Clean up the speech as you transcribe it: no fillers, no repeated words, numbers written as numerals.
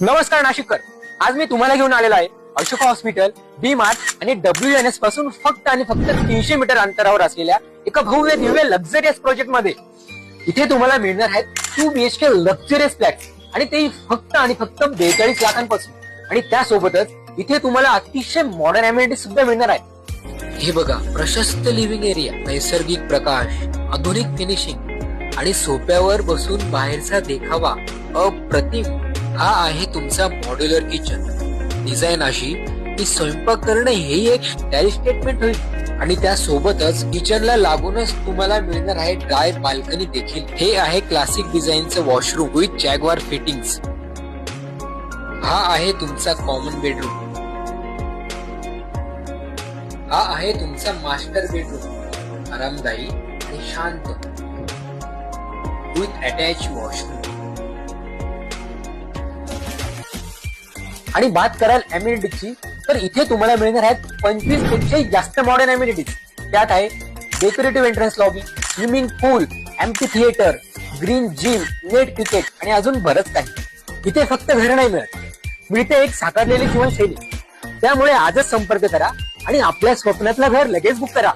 नमस्कार नाशिककर. आज मी तुम्हाला घेऊन आलेलो आहे अशोका हॉस्पिटल, डी मार्ट आणि WNS पासून फक्त आणि फक्त 300 मीटर अंतरावर असलेल्या एका भव्य दिव्य लक्झरियस प्रोजेक्ट मध्ये. इथे तुम्हाला मिळणार आहेत 2 BHK लक्झरियस फ्लॅट्स आणि तेही फक्त आणि फक्त 42 लाखांपासून. आणि त्यासोबतच इथे तुम्हाला अतिशय मॉडर्न अमेनिटी सुद्धा मिळणार आहे. हे बघा, प्रशस्त लिव्हिंग एरिया, नैसर्गिक प्रकाश, आधुनिक फिनिशिंग आणि सोप्यावर बसून बाहेरचा देखावा अप्रतिम. हा आहे तुमचा मॉड्युलर किचन. डिझाईन अशी की स्वयंपाक करणं हेही एक स्टाईल स्टेटमेंट होईल. आणि त्यासोबतच किचनला लागूनच तुम्हाला मिळणार आहे ड्राय बाल्कनी देखील. हे आहे क्लासिक डिझाईनचं वॉशरूम विथ जॅग्वार फिटिंग्स. हा आहे तुमचा कॉमन बेडरूम. हा आहे तुमचा मास्टर बेडरूम, आरामदायी आणि शांत विथ अटॅच वॉशरूम. आणि बात कराल अमेनिटीजची, तर इथे तुम्हाला मिळणार आहेत 25 पेक्षाही जास्त मॉडर्न अमेनिटीज. त्यात आहे decorative entrance lobby, swimming pool, amphitheatre, green gym, net cricket आणि अजून बरंच काही. इथे फक्त घर नाही मिळत, मिळते एक साकारलेली जीवनशैली. त्यामुळे आजच संपर्क करा आणि आपल्या स्वप्नातलं घर लगेच बुक करा.